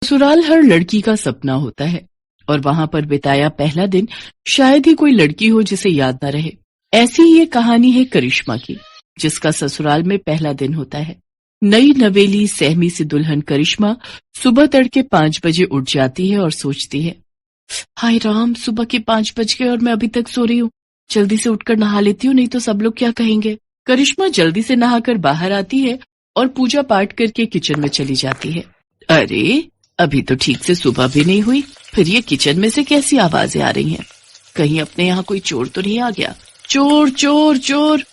ससुराल हर लड़की का सपना होता है और वहां पर बिताया पहला दिन शायद ही कोई लड़की हो जिसे याद न रहे। ऐसी ही ये कहानी है करिश्मा की, जिसका ससुराल में पहला दिन होता है। नई नवेली सहमी सी दुल्हन करिश्मा सुबह तड़के 5 बजे उठ जाती है और सोचती है, हाय राम, सुबह के 5 बज गए और मैं अभी तक सो रही हूँ। जल्दी से उठकर नहा लेती हूँ, नहीं तो सब लोग क्या कहेंगे। करिश्मा जल्दी से नहाकर बाहर आती है और पूजा पाठ करके किचन में चली जाती है। अरे, अभी तो ठीक से सुबह भी नहीं हुई, फिर ये किचन में से कैसी आवाजें आ रही हैं? कहीं अपने यहाँ कोई चोर तो नहीं आ गया? चोर चोर चोर।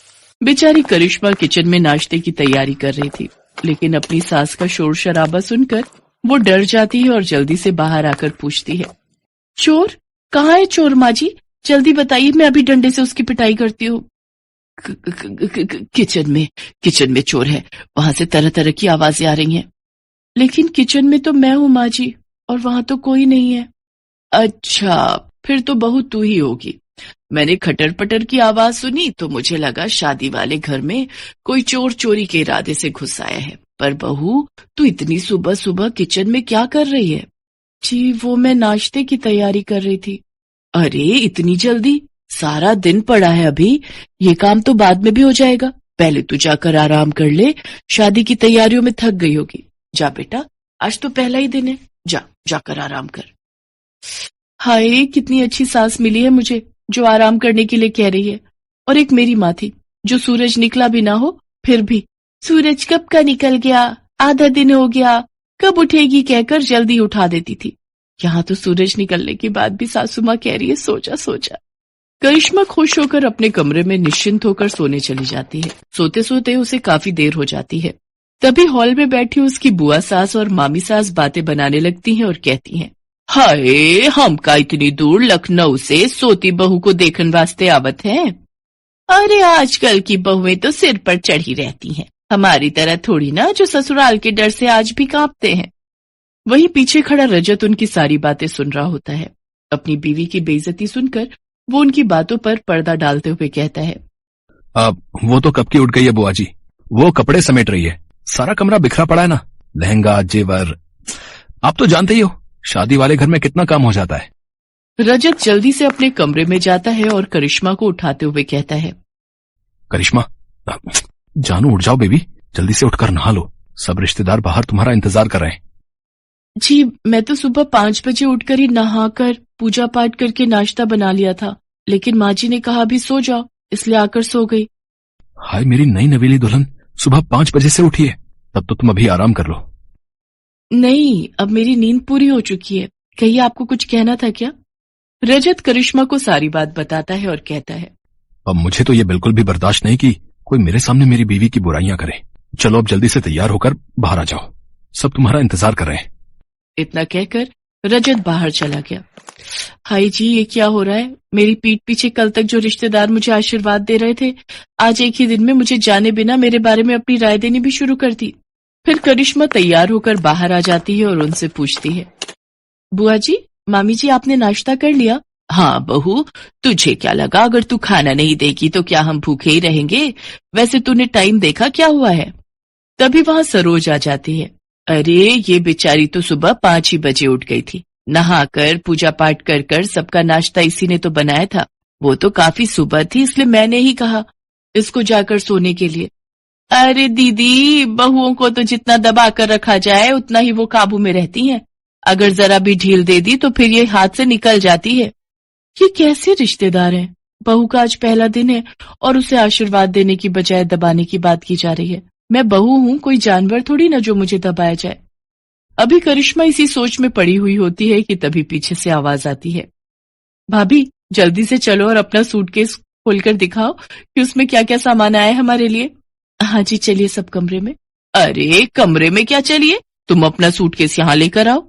बेचारी करिश्मा किचन में नाश्ते की तैयारी कर रही थी, लेकिन अपनी सास का शोर शराबा सुनकर वो डर जाती है और जल्दी से बाहर आकर पूछती है, चोर? कहाँ है चोर माँ जी? जल्दी बताइए, मैं अभी डंडे से उसकी पिटाई करती हूँ। किचन में चोर है, वहां से तरह तरह की आवाजें आ रही हैं। लेकिन किचन में तो मैं हूँ माँ जी, और वहां तो कोई नहीं है। अच्छा, फिर तो बहू तू ही होगी। मैंने खटर पटर की आवाज सुनी तो मुझे लगा शादी वाले घर में कोई चोर चोरी के इरादे से घुस आया है। पर बहू, तू इतनी सुबह सुबह किचन में क्या कर रही है? जी, वो मैं नाश्ते की तैयारी कर रही थी। अरे, इतनी जल्दी? सारा दिन पड़ा है अभी, ये काम तो बाद में भी हो जाएगा। पहले तू जाकर आराम कर ले, शादी की तैयारियों में थक गई होगी। जा बेटा, आज तो पहला ही दिन है, जाकर आराम कर। हाय, कितनी अच्छी सास मिली है मुझे, जो आराम करने के लिए कह रही है। और एक मेरी माँ थी, जो सूरज निकला भी ना हो फिर भी, सूरज कब का निकल गया, आधा दिन हो गया, कब उठेगी कहकर जल्दी उठा देती थी। यहाँ तो सूरज निकलने के बाद भी सासू माँ कह रही है, सो जा। करिश्मा खुश होकर अपने कमरे में निश्चिंत होकर सोने चली जाती है। सोते सोते उसे काफी देर हो जाती है। तभी हॉल में बैठी उसकी बुआ सास और मामी सास बातें बनाने लगती हैं और कहती हैं, हाय, हम का इतनी दूर लखनऊ से सोती बहू को देखने वास्ते आवत है। अरे, आजकल की बहुएं तो सिर पर चढ़ी रहती हैं, हमारी तरह थोड़ी ना, जो ससुराल के डर से आज भी कांपते हैं। वहीं पीछे खड़ा रजत उनकी सारी बातें सुन रहा होता है। अपनी बीवी की बेइज्जती सुनकर वो उनकी बातों पर पर्दा डालते हुए कहता है, वो तो कब की उठ गई है बुआ जी, वो कपड़े समेट रही है, सारा कमरा बिखरा पड़ा है ना, लहंगा जेवर। आप तो जानते ही हो, शादी वाले घर में कितना काम हो जाता है। रजत जल्दी से अपने कमरे में जाता है और करिश्मा को उठाते हुए कहता है, करिश्मा, जानू उठ जाओ बेबी, जल्दी से उठकर नहा लो, सब रिश्तेदार बाहर तुम्हारा इंतजार कर रहे हैं। जी, मैं तो सुबह 5 बजे उठकर ही नहाकर पूजा पाठ करके नाश्ता बना लिया था, लेकिन माँ जी ने कहा अभी सो जाओ, इसलिए आकर सो गई। हाय मेरी नई नवेली दुल्हन, सुबह 5 बजे से उठी है, तब तो तुम अभी आराम कर लो। नहीं, अब मेरी नींद पूरी हो चुकी है। कहिए, आपको कुछ कहना था क्या? रजत करिश्मा को सारी बात बताता है और कहता है, अब मुझे तो ये बिल्कुल भी बर्दाश्त नहीं कि कोई मेरे सामने मेरी बीवी की बुराइयां करे। चलो अब जल्दी से तैयार होकर बाहर आ जाओ, सब तुम्हारा इंतजार कर रहे हैं। इतना कहकर रजत बाहर चला गया। हाय जी, ये क्या हो रहा है? मेरी पीठ पीछे कल तक जो रिश्तेदार मुझे आशीर्वाद दे रहे थे, आज एक ही दिन में मुझे जाने बिना मेरे बारे में अपनी राय देनी भी शुरू कर दी। फिर करिश्मा तैयार होकर बाहर आ जाती है और उनसे पूछती है, बुआ जी, मामी जी, आपने नाश्ता कर लिया? हाँ बहू, तुझे क्या लगा अगर तू खाना नहीं देगी तो क्या हम भूखे ही रहेंगे? वैसे तूने टाइम देखा क्या हुआ है? तभी वहां सरोज आ जाती है। अरे, ये बेचारी तो सुबह 5 ही बजे उठ गई थी, नहाकर पूजा पाठ कर कर सबका नाश्ता इसी ने तो बनाया था। वो तो काफी सुबह थी, इसलिए मैंने ही कहा इसको जाकर सोने के लिए। अरे दीदी, बहुओं को तो जितना दबा कर रखा जाए उतना ही वो काबू में रहती हैं। अगर जरा भी ढील दे दी तो फिर ये हाथ से निकल जाती है। ये कैसे रिश्तेदार हैं? बहू का आज पहला दिन है और उसे आशीर्वाद देने की बजाय दबाने की बात की जा रही है। मैं बहू हूं, कोई जानवर थोड़ी ना जो मुझे दबाया जाए। अभी करिश्मा इसी सोच में पड़ी हुई होती है कि तभी पीछे से आवाज आती है, भाभी जल्दी से चलो और अपना सूटकेस खोलकर दिखाओ कि उसमें क्या क्या सामान आया है हमारे लिए। हाँ जी, चलिए सब कमरे में। अरे, कमरे में क्या चलिए, तुम अपना सूटकेस यहाँ लेकर आओ।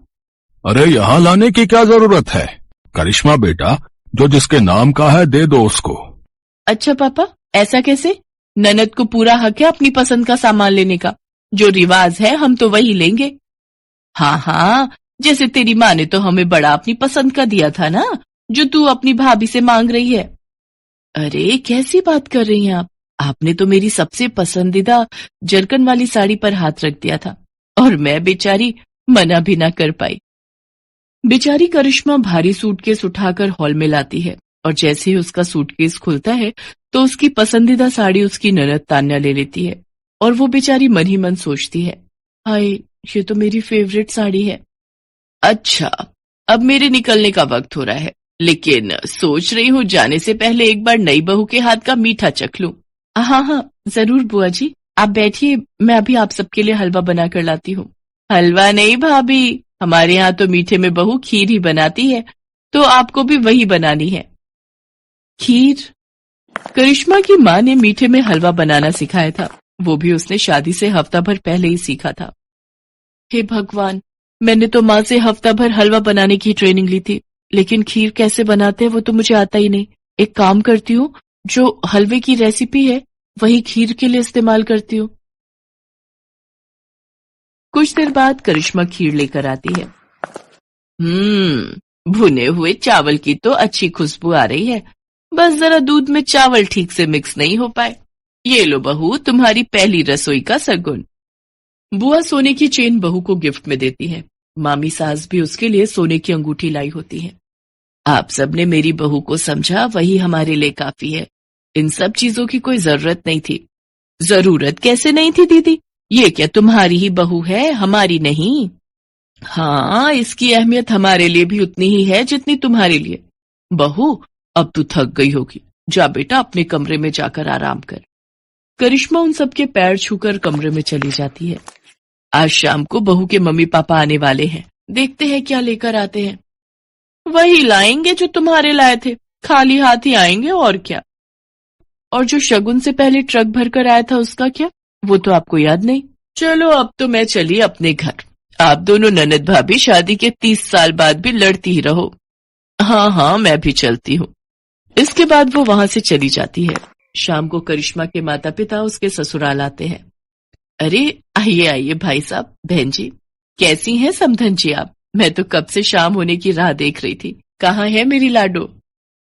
अरे, यहाँ लाने की क्या जरूरत है? करिश्मा बेटा, जो जिसके नाम का है दे दो उसको। अच्छा पापा, ऐसा कैसे? ननद को पूरा हक है अपनी पसंद का सामान लेने का, जो रिवाज है हम तो वही लेंगे। हाँ हाँ, जैसे तेरी माँ ने तो हमें बड़ा अपनी पसंद का दिया था ना, जो तू अपनी भाभी से मांग रही है। अरे, कैसी बात कर रही हैं आप? आपने तो मेरी सबसे पसंदीदा जरकन वाली साड़ी पर हाथ रख दिया था और मैं बेचारी मना भी ना कर पाई। बेचारी करिश्मा भारी सूटकेस उठाकर हॉल में लाती है और जैसे ही उसका सूटकेस खुलता है तो उसकी पसंदीदा साड़ी उसकी ननद तान्या ले लेती है और वो बेचारी मन ही मन सोचती है, हाय ये तो मेरी फेवरेट साड़ी है। अच्छा, अब मेरे निकलने का वक्त हो रहा है, लेकिन सोच रही हूँ जाने से पहले एक बार नई बहू के हाथ का मीठा चख लूं। हाँ हाँ जरूर बुआ जी, आप बैठिए, मैं अभी आप सबके लिए हलवा बना कर लाती हूँ। हलवा नहीं भाभी, हमारे यहाँ तो मीठे में बहू खीर ही बनाती है, तो आपको भी वही बनानी है। खीर? करिश्मा की माँ ने मीठे में हलवा बनाना सिखाया था, वो भी उसने शादी से हफ्ता भर पहले ही सीखा था। हे भगवान, मैंने तो माँ से हफ्ता भर हलवा बनाने की ट्रेनिंग ली थी, लेकिन खीर कैसे बनाते हैं वो तो मुझे आता ही नहीं। एक काम करती हूँ, जो हलवे की रेसिपी है वही खीर के लिए इस्तेमाल करती हूँ। कुछ देर बाद करिश्मा खीर लेकर आती है। भुने हुए चावल की तो अच्छी खुशबू आ रही है, बस जरा दूध में चावल ठीक से मिक्स नहीं हो पाए। ये लो बहू, तुम्हारी पहली रसोई का सगुन। बुआ सोने की चेन बहू को गिफ्ट में देती है। मामी सास भी उसके लिए सोने की अंगूठी लाई होती है। आप सबने मेरी बहू को समझा, वही हमारे लिए काफी है। इन सब चीजों की कोई जरूरत नहीं थी। जरूरत कैसे नहीं थी दीदी? ये क्या तुम्हारी ही बहू है, हमारी नहीं? हाँ, इसकी अहमियत हमारे लिए भी उतनी ही है जितनी तुम्हारे लिए। बहू, अब तू थक गई होगी, जा बेटा अपने कमरे में जाकर आराम कर। करिश्मा उन सबके पैर छूकर कमरे में चली जाती है। आज शाम को बहू के मम्मी पापा आने वाले हैं, देखते हैं क्या लेकर आते हैं। वही लाएंगे जो तुम्हारे लाए थे, खाली हाथ ही आएंगे और क्या। और जो शगुन से पहले ट्रक भरकर आया था उसका क्या, वो तो आपको याद नहीं। चलो अब तो मैं चली अपने घर, आप दोनों ननद भाभी शादी के 30 साल बाद भी लड़ती ही रहो। हाँ हाँ मैं भी चलती हूँ। इसके बाद वो वहां से चली जाती है। शाम को करिश्मा के माता पिता उसके ससुराल आते हैं। अरे आइए आइए भाई साहब, बहन जी, कैसी हैं समधन जी आप? मैं तो कब से शाम होने की राह देख रही थी। कहाँ है मेरी लाडो?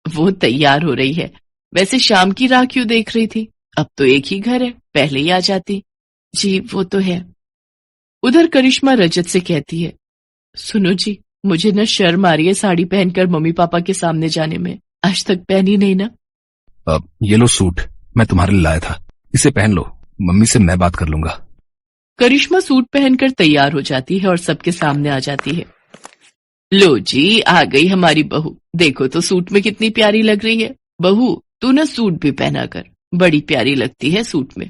वो तैयार हो रही है। वैसे शाम की राह क्यों देख रही थी? अब तो एक ही घर है, पहले ही आ जाती। जी वो तो है। उधर करिश्मा रजत से कहती है, सुनो जी, मुझे न शर्म आ रही है साड़ी पहनकर मम्मी पापा के सामने जाने में। आज तक पहनी नहीं ना। ये लो सूट, मैं तुम्हारे लिए लाया था, इसे पहन लो, मम्मी से मैं बात कर लूंगा। करिश्मा सूट पहनकर तैयार हो जाती है और सबके सामने आ जाती है। लो जी, आ गई हमारी बहू, देखो तो सूट में कितनी प्यारी लग रही है। बहू तू न सूट भी पहना कर, बड़ी प्यारी लगती है सूट में।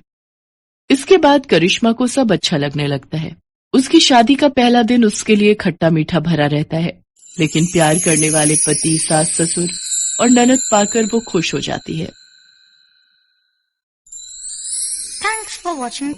इसके बाद करिश्मा को सब अच्छा लगने लगता है। उसकी शादी का पहला दिन उसके लिए खट्टा मीठा भरा रहता है, लेकिन प्यार करने वाले पति, सास, ससुर और ननद पाकर वो खुश हो जाती है। Thanks for watching.